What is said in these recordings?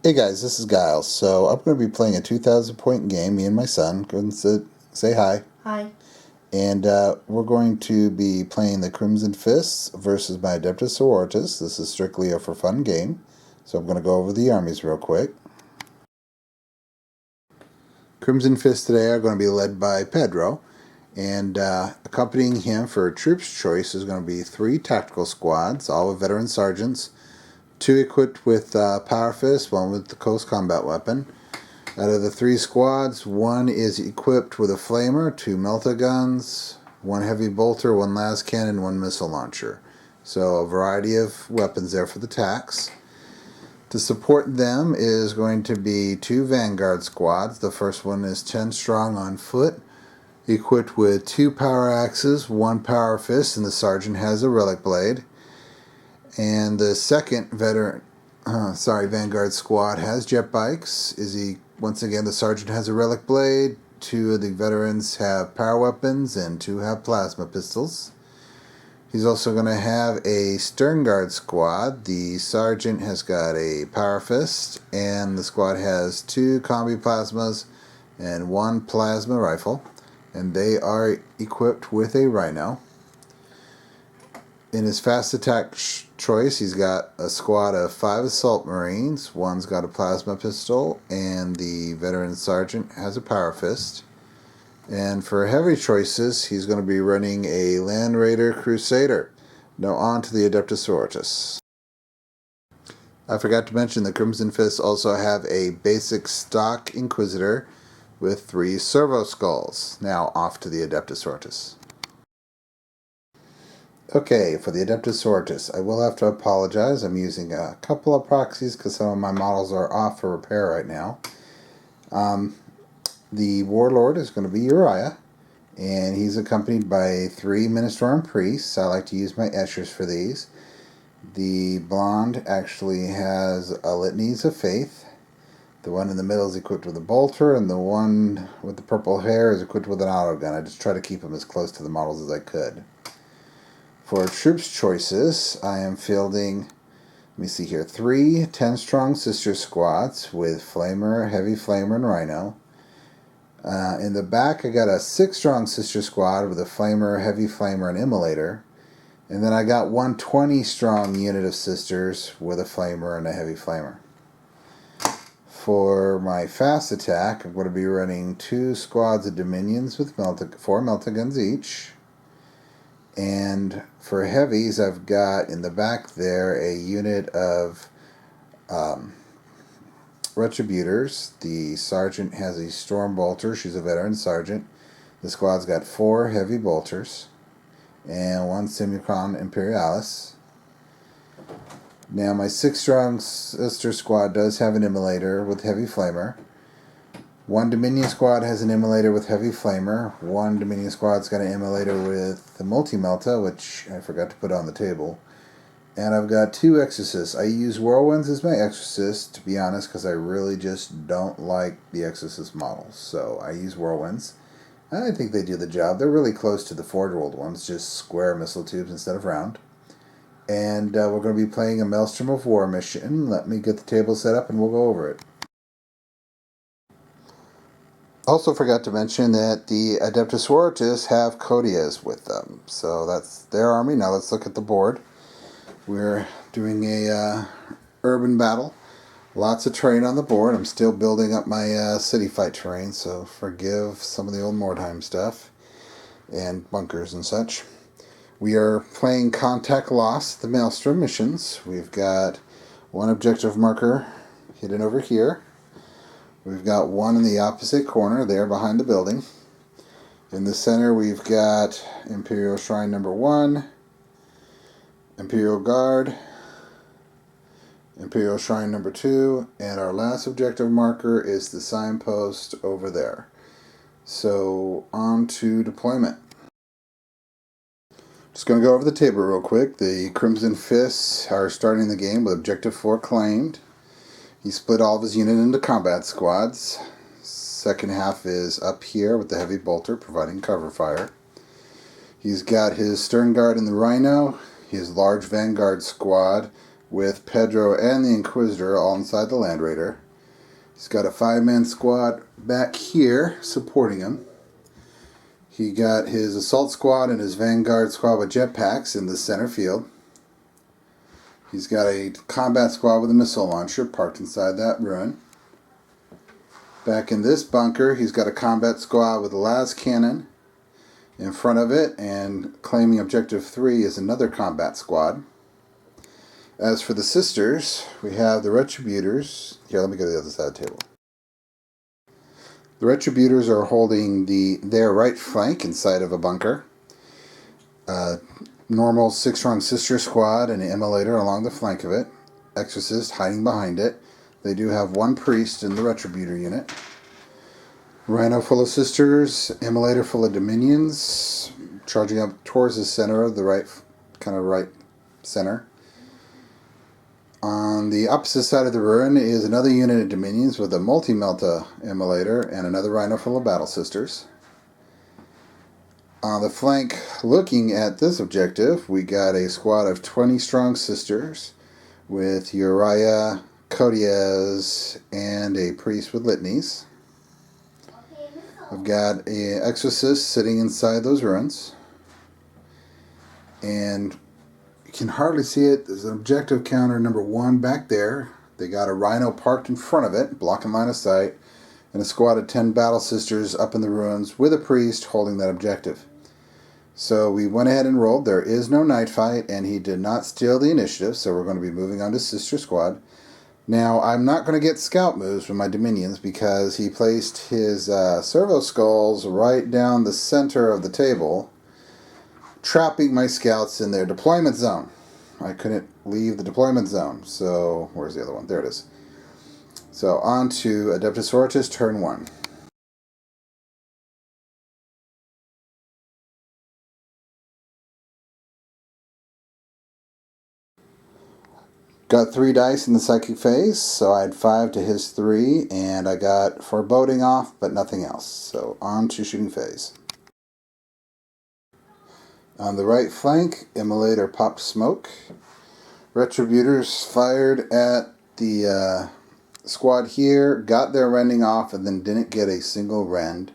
Hey guys, this is Giles. So I'm going to be playing a 2,000 point game, me and my son. Go and say hi. Hi. And we're going to be playing the Crimson Fists versus my Adepta Sororitas. This is strictly a for fun game. So I'm going to go over the armies real quick. Crimson Fists today are going to be led by Pedro. And accompanying him for troops choice is going to be 3 tactical squads, all with veteran sergeants. 2 equipped with Power Fist, 1 with the Close Combat Weapon. Out of the 3 squads, 1 is equipped with a flamer, 2 melta guns, 1 heavy bolter, 1 las cannon, 1 missile launcher. So a variety of weapons there for the tax. To support them is going to be 2 vanguard squads. The first one is 10 strong on foot, equipped with 2 power axes, 1 power fist, and the sergeant has a relic blade. And the second vanguard squad has jet bikes. Once again, the sergeant has a relic blade. 2 of the veterans have power weapons and 2 have plasma pistols. He's also going to have a stern guard squad. The sergeant has got a power fist, and the squad has 2 combi plasmas and 1 plasma rifle, and they are equipped with a rhino. In his fast attack choice, he's got a squad of 5 assault marines. 1's got a plasma pistol, and the veteran sergeant has a power fist. And for heavy choices, he's going to be running a Land Raider Crusader. Now on to the Adepta Sororitas. I forgot to mention the Crimson Fists also have a basic stock Inquisitor with 3 servo skulls. Now off to the Adepta Sororitas. Okay, for the Adepta Sororitas, I will have to apologize. I'm using a couple of proxies because some of my models are off for repair right now. The Warlord is going to be Uriah, and he's accompanied by 3 Ministorum priests. I like to use my Eschers for these. The blonde actually has a Litanies of Faith. The one in the middle is equipped with a bolter, and the one with the purple hair is equipped with an autogun. I just try to keep them as close to the models as I could. For troops choices, I am fielding, let me see here, 3 10-strong sister squads with flamer, heavy flamer, and rhino. In the back, I got a 6-strong sister squad with a flamer, heavy flamer, and immolator. And then I got 1 20-strong unit of sisters with a flamer and a heavy flamer. For my fast attack, I'm going to be running 2 squads of Dominions with 4 melta guns each. And for heavies, I've got in the back there a unit of Retributors. The sergeant has a storm bolter. She's a veteran sergeant. The squad's got 4 heavy bolters and 1 Simulacron Imperialis. Now my 6-strong sister squad does have an immolator with heavy flamer. 1 Dominion squad has an immolator with heavy flamer. 1 Dominion squad's got an immolator with the multi-melta, which I forgot to put on the table. And I've got 2 exorcists. I use whirlwinds as my exorcist, to be honest, because I really just don't like the exorcist models. So I use whirlwinds. I think they do the job. They're really close to the Forge-World ones, just square missile tubes instead of round. And we're going to be playing a Maelstrom of War mission. Let me get the table set up and we'll go over it. Also forgot to mention that the Adepta Sororitas have Codias with them. So that's their army. Now let's look at the board. We're doing a urban battle. Lots of terrain on the board. I'm still building up my city fight terrain, so forgive some of the old Mordheim stuff and bunkers and such. We are playing Contact Lost, the Maelstrom missions. We've got 1 objective marker hidden over here. We've got 1 in the opposite corner there behind the building. In the center we've got Imperial Shrine number 1, Imperial Guard, Imperial Shrine number 2, and our last objective marker is the signpost over there. So on to deployment. Just going to go over the table real quick. The Crimson Fists are starting the game with Objective 4 claimed. He split all of his unit into combat squads. Second half is up here with the heavy bolter providing cover fire. He's got his Stern Guard and the Rhino, his large Vanguard squad with Pedro and the Inquisitor all inside the Land Raider. He's got a 5-man squad back here supporting him. He got his assault squad and his vanguard squad with jetpacks in the center field. He's got a combat squad with a missile launcher parked inside that ruin. Back in this bunker, he's got a combat squad with a las cannon in front of it, and claiming objective 3 is another combat squad. As for the sisters, we have the Retributors. Here, let me go to the other side of the table. The Retributors are holding their right flank inside of a bunker. Normal 6-strong sister squad and an immolator along the flank of it. Exorcist hiding behind it. They do have one priest in the Retributor unit. Rhino full of sisters, immolator full of dominions, charging up towards the center of the right center. On the opposite side of the ruin is another unit of dominions with a multi-melta immolator and another rhino full of battle sisters. On the flank, looking at this objective, we got a squad of 20 strong sisters with Uriah, Codiez, and a priest with litanies. We've got an exorcist sitting inside those ruins, and you can hardly see it. There's an objective counter number 1 back there. They got a rhino parked in front of it, blocking line of sight, and a squad of 10 battle sisters up in the ruins with a priest holding that objective. So we went ahead and rolled. There is no night fight, and he did not steal the initiative, so we're going to be moving on to sister squad. Now, I'm not going to get scout moves with my dominions because he placed his servo skulls right down the center of the table, trapping my scouts in their deployment zone. I couldn't leave the deployment zone. So, where's the other one? There it is. So, on to Adepta Sororitas, turn 1. Got 3 dice in the psychic phase, so I had 5 to his 3, and I got foreboding off, but nothing else. So, on to shooting phase. On the right flank, immolator popped smoke. Retributors fired at the squad here, got their rending off, and then didn't get a single rend.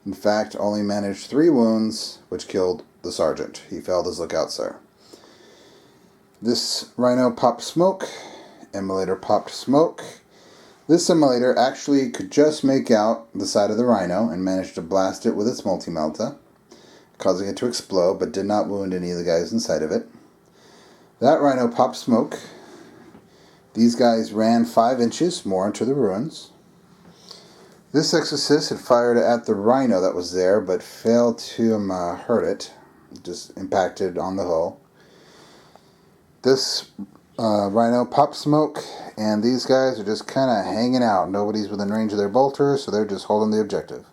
In fact, only managed 3 wounds, which killed the sergeant. He failed his lookout, sir. This rhino popped smoke. Immolator popped smoke. This immolator actually could just make out the side of the rhino and managed to blast it with its multi-melta, causing it to explode, but did not wound any of the guys inside of it. That rhino popped smoke. These guys ran 5 inches more into the ruins. This exorcist had fired at the rhino that was there, but failed to hurt it. Just impacted on the hull. This rhino popped smoke, and these guys are just kind of hanging out. Nobody's within range of their bolters, so they're just holding the objective.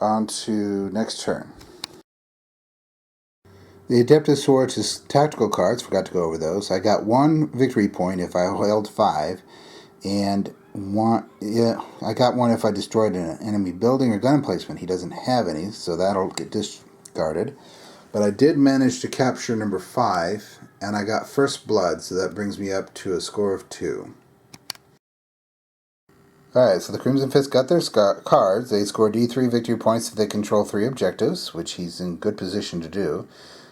On to next turn. The Adepta Sororitas tactical cards, forgot to go over those. I got 1 victory point if I held 5, and I got 1 if I destroyed an enemy building or gun emplacement. He doesn't have any, so that'll get discarded. But I did manage to capture number 5, and I got first blood, so that brings me up to a score of 2. Alright, so the Crimson Fist got their cards. They score D3 victory points if they control 3 objectives, which he's in good position to do.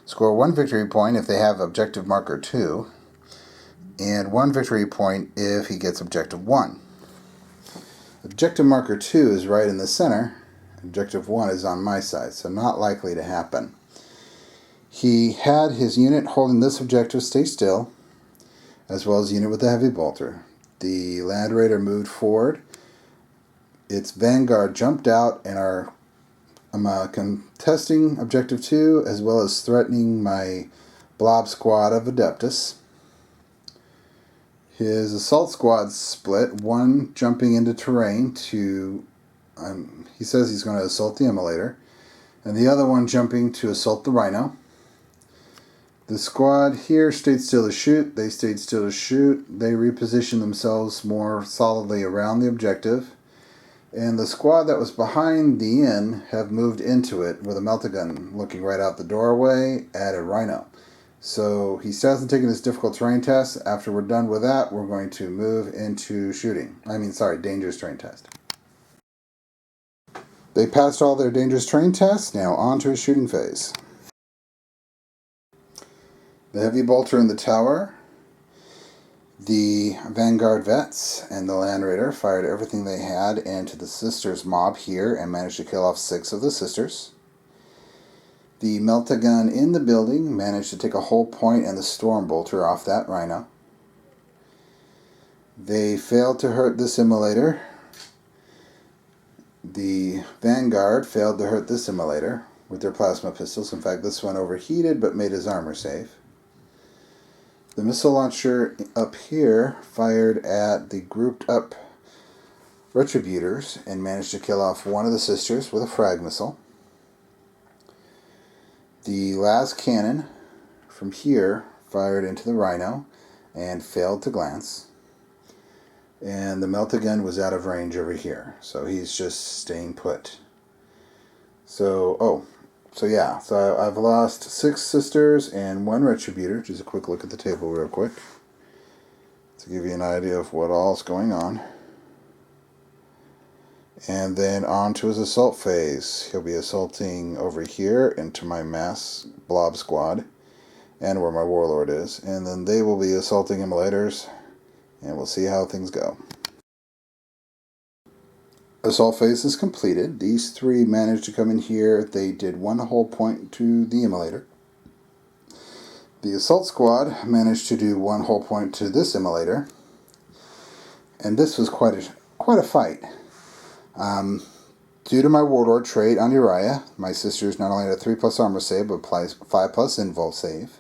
Score 1 victory point if they have objective marker 2, and 1 victory point if he gets objective 1. Objective marker 2 is right in the center. Objective 1 is on my side, so not likely to happen. He had his unit holding this objective stay still, as well as the unit with the heavy bolter. The Land Raider moved forward. Its vanguard jumped out, and I'm contesting objective 2, as well as threatening my blob squad of Adeptus. His assault squad split, one jumping into terrain to, he says he's going to assault the immolator, and the other one jumping to assault the rhino. The squad here stayed still to shoot. They stayed still to shoot. They repositioned themselves more solidly around the objective. And the squad that was behind the inn have moved into it with a melta gun looking right out the doorway at a rhino. So he still hasn't taken his difficult terrain test. After we're done with that, we're going to move into dangerous terrain test. They passed all their dangerous terrain tests, now on to his shooting phase. The heavy bolter in the tower, the Vanguard Vets, and the Land Raider fired everything they had into the Sisters mob here and managed to kill off 6 of the Sisters. The Melt-A-Gun in the building managed to take a whole point and the Storm Bolter off that Rhino. They failed to hurt the Simulator. The Vanguard failed to hurt the Simulator with their plasma pistols. In fact, this one overheated but made his armor safe. The missile launcher up here fired at the grouped up Retributors and managed to kill off one of the Sisters with a frag missile. The las cannon from here fired into the Rhino and failed to glance. And the Melt-A-Gun was out of range over here, so he's just staying put. So I've lost 6 Sisters and 1 Retributor. Just a quick look at the table real quick to give you an idea of what all's going on. And then on to his assault phase. He'll be assaulting over here into my mass blob squad and where my warlord is. And then they will be assaulting immolators, and we'll see how things go. Assault phase is completed. These 3 managed to come in here. They did 1 whole point to the immolator. The assault squad managed to do 1 whole point to this immolator. And this was quite a fight. Due to my warlord trait on Uriah, my sisters not only had a 3+ armor save, but 5+ invul save.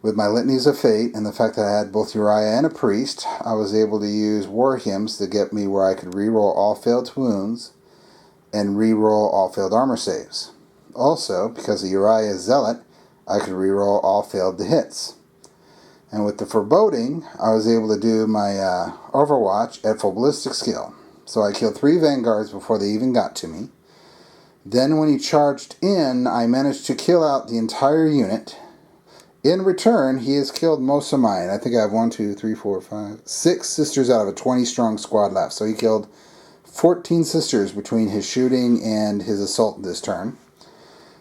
With my litanies of fate and the fact that I had both Uriah and a priest, I was able to use war hymns to get me where I could reroll all failed wounds and reroll all failed armor saves. Also, because of Uriah's zealot, I could reroll all failed hits. And with the foreboding, I was able to do my Overwatch at full ballistic skill. So I killed 3 Vanguards before they even got to me. Then when he charged in, I managed to kill out the entire unit. In return, he has killed most of mine. I think I have 6 Sisters out of a 20-strong squad left. So he killed 14 Sisters between his shooting and his assault this turn.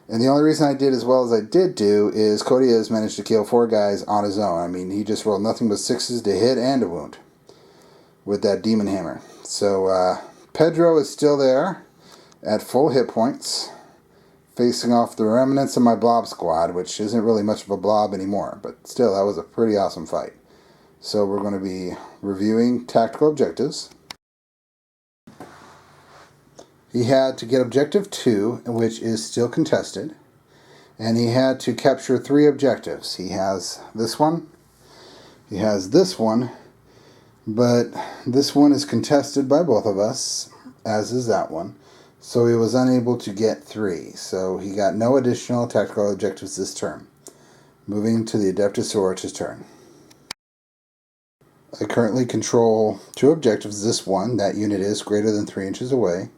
And the only reason I did as well as I did do is Cody has managed to kill 4 guys on his own. I mean, he just rolled nothing but 6s to hit and a wound with that Demon Hammer. So Pedro is still there at full hit points, facing off the remnants of my blob squad, which isn't really much of a blob anymore, but still, that was a pretty awesome fight. So we're going to be reviewing tactical objectives. He had to get objective 2, which is still contested, and he had to capture 3 objectives. He has this one, he has this one, but this one is contested by both of us, as is that one. So he was unable to get 3. So he got no additional tactical objectives this turn. Moving to the Adepta Sororitas turn. I currently control 2 objectives. This one, that unit is greater than 3 inches away.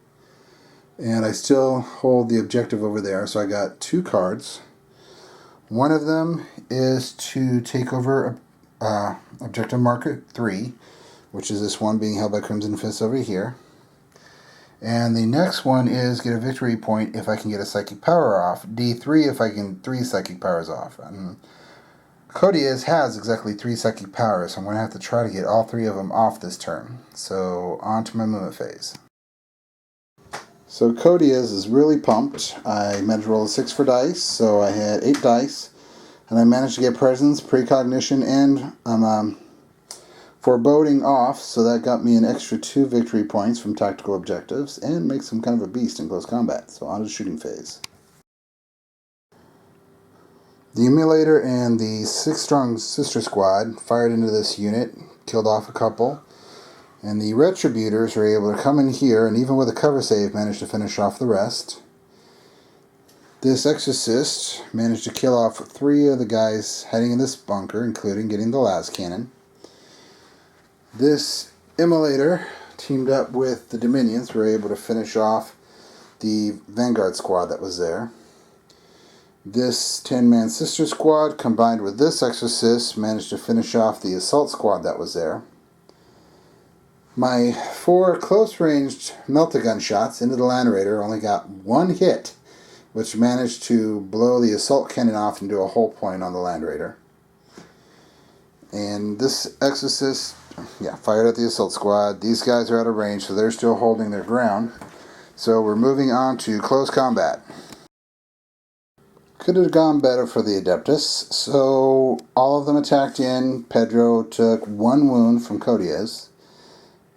And I still hold the objective over there, so I got 2 cards. One of them is to take over objective marker 3, which is this one being held by Crimson Fist over here. And the next one is get a victory point if I can get a psychic power off. D3 if I can 3 psychic powers off. And Cody has exactly 3 psychic powers, so I'm going to have to try to get all 3 of them off this turn. So on to my movement phase. So Cody is really pumped. I managed to roll a 6 for dice, so I had 8 dice. And I managed to get presence, precognition, and foreboding off, so that got me an extra 2 victory points from tactical objectives, and makes him kind of a beast in close combat. So on to the shooting phase. The Emulator and the 6-strong Sister Squad fired into this unit, killed off a couple, and the Retributors were able to come in here, and even with a cover save, managed to finish off the rest. This Exorcist managed to kill off 3 of the guys heading in this bunker, including getting the las cannon. This Immolator, teamed up with the Dominions, were able to finish off the Vanguard squad that was there. This 10-man sister squad combined with this exorcist managed to finish off the assault squad that was there. My 4 close-ranged melta-gun shots into the Land Raider only got 1 hit, which managed to blow the assault cannon off into a hull point on the Land Raider. And this exorcist, fired at the assault squad. These guys are out of range, so they're still holding their ground. So we're moving on to close combat. Could have gone better for the Adeptus, so all of them attacked in. Pedro took 1 wound from Codiez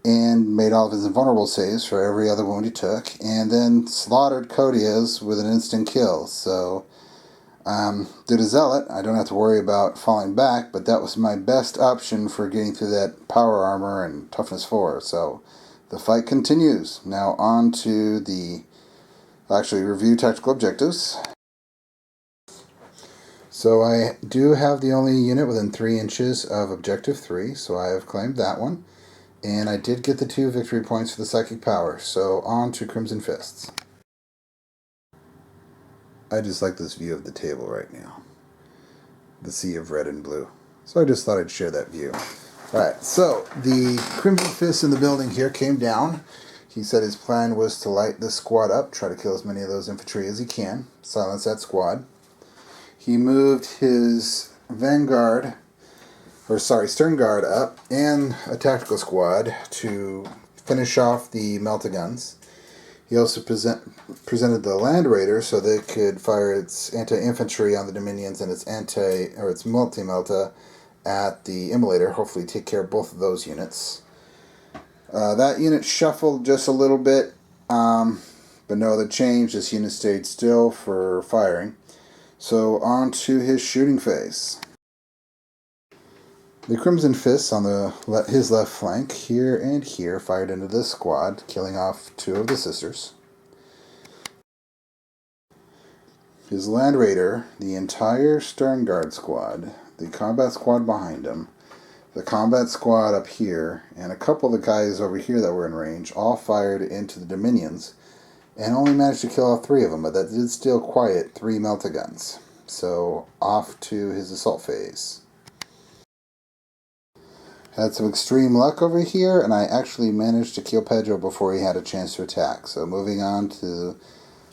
and made all of his invulnerable saves for every other wound he took, and then slaughtered Codiez with an instant kill. So, due to Zealot, I don't have to worry about falling back, but that was my best option for getting through that power armor and toughness 4. So, the fight continues. Now on to the, review tactical objectives. So I do have the only unit within 3 inches of Objective 3, so I have claimed that one. And I did get the 2 victory points for the Psychic Power, so on to Crimson Fists. I just like this view of the table right now. The sea of red and blue. So I just thought I'd share that view. Alright, so the Crimson Fist in the building here came down. He said his plan was to light this squad up, try to kill as many of those infantry as he can, silence that squad. He moved his stern guard up and a tactical squad to finish off the melta-guns. He also presented the Land Raider so they could fire its anti-infantry on the Dominions and its multi-melta at the Immolator, hopefully take care of both of those units. That unit shuffled just a little bit, but no other change. This unit stayed still for firing. So on to his shooting phase. The Crimson Fists on his left flank, here and here, fired into this squad, killing off 2 of the sisters. His Land Raider, the entire Stern Guard squad, the combat squad behind him, the combat squad up here, and a couple of the guys over here that were in range, all fired into the Dominions, and only managed to kill off 3 of them, but that did still quiet 3 melta-guns. So off to his assault phase. Had some extreme luck over here, and I actually managed to kill Pedro before he had a chance to attack. So moving on to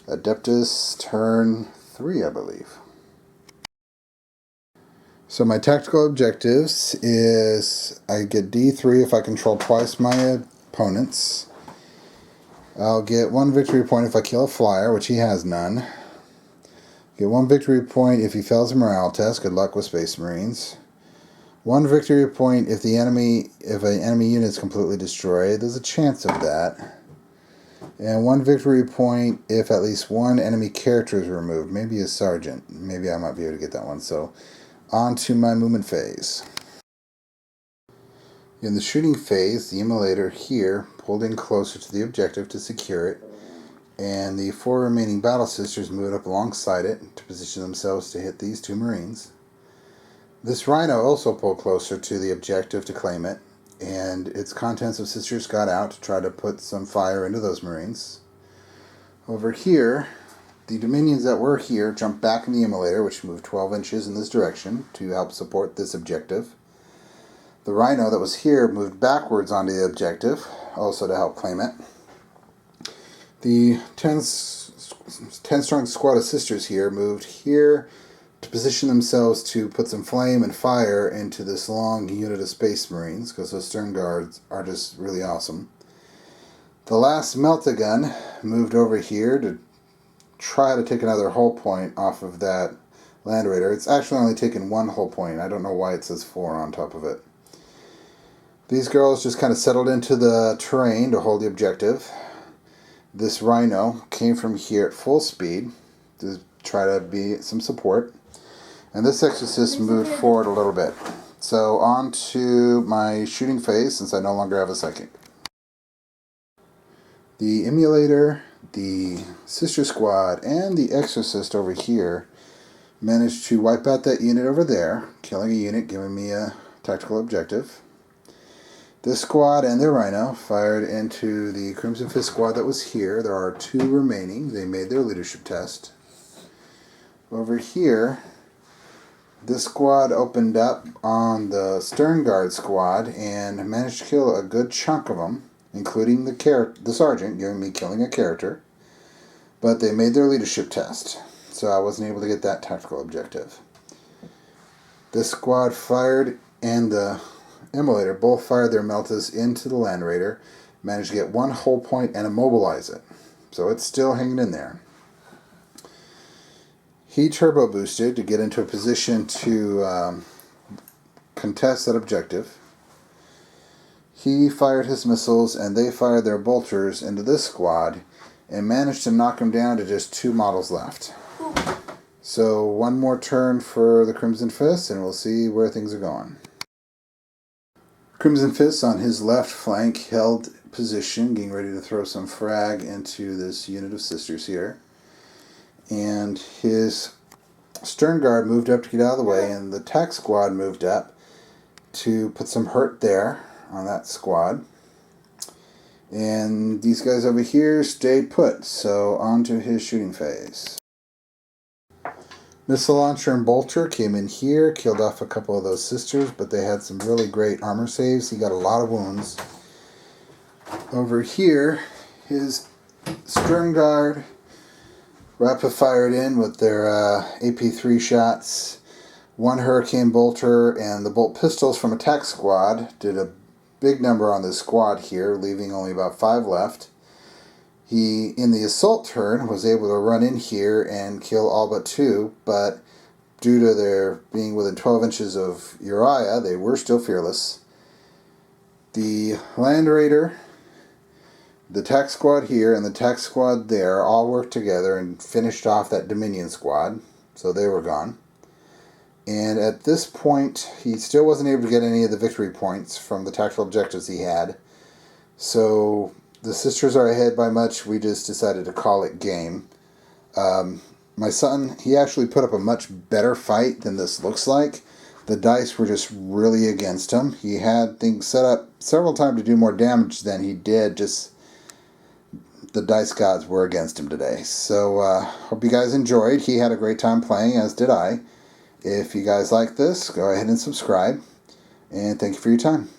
Adeptus turn 3, I believe. So my tactical objectives is I get D3 if I control twice my opponents. I'll get 1 victory point if I kill a flyer, which he has none. Get 1 victory point if he fails a morale test. Good luck with Space Marines. 1 victory point if an enemy unit is completely destroyed. There's a chance of that. And 1 victory point if at least 1 enemy character is removed. Maybe a sergeant. Maybe I might be able to get that one. So on to my movement phase. In the shooting phase, the Immolator here pulled in closer to the objective to secure it, and the 4 remaining Battle Sisters moved up alongside it to position themselves to hit these 2 Marines. This Rhino also pulled closer to the objective to claim it, and its contents of Sisters got out to try to put some fire into those Marines. Over here, the Dominions that were here jumped back in the Immolator, which moved 12 inches in this direction to help support this objective. The Rhino that was here moved backwards onto the objective, also to help claim it. The 10-strong squad of Sisters here moved here to position themselves to put some flame and fire into this long unit of Space Marines, because those Stern Guards are just really awesome. The last melta-gun moved over here to try to take another hull point off of that Land Raider. It's actually only taken 1 hull point. I don't know why it says 4 on top of it. These girls just kind of settled into the terrain to hold the objective. This Rhino came from here at full speed to try to be some support. And this Exorcist moved forward a little bit. So on to my shooting phase, since I no longer have a psychic. The Immolator, the Sister Squad, and the Exorcist over here managed to wipe out that unit over there, killing a unit, giving me a tactical objective. This squad and their Rhino fired into the Crimson Fist squad that was here. There are 2 remaining. They made their leadership test. Over here, this squad opened up on the Stern Guard squad and managed to kill a good chunk of them, including the sergeant, giving me killing a character. But they made their leadership test, so I wasn't able to get that tactical objective. This squad fired, and the Immolator both fired their meltas into the Land Raider, managed to get one hull point and immobilize it. So it's still hanging in there. He turbo boosted to get into a position to contest that objective. He fired his missiles, and they fired their bolters into this squad and managed to knock him down to just 2 models left. So one more turn for the Crimson Fist, and we'll see where things are going. Crimson Fist on his left flank held position, getting ready to throw some frag into this unit of sisters here. And his Stern Guard moved up to get out of the way, and the Tac Squad moved up to put some hurt there on that squad. And these guys over here stayed put, so on to his shooting phase. Missile Launcher and Bolter came in here, killed off a couple of those sisters, but they had some really great armor saves. He got a lot of wounds. Over here, his Stern Guard rapid fired in with their AP3 shots. One Hurricane Bolter and the Bolt Pistols from Attack Squad did a big number on this squad here, leaving only about 5 left. He, in the assault turn, was able to run in here and kill all but 2, but due to their being within 12 inches of Uriah, they were still fearless. The Land Raider, the Tac Squad here, and the Tac Squad there all worked together and finished off that Dominion squad, so they were gone. And at this point, he still wasn't able to get any of the victory points from the tactical objectives he had. So the sisters are ahead by much. We just decided to call it game. My son, he actually put up a much better fight than this looks like. The dice were just really against him. He had things set up several times to do more damage than he did. Just the dice gods were against him today. So hope you guys enjoyed. He had a great time playing, as did I. If you guys like this, go ahead and subscribe. And thank you for your time.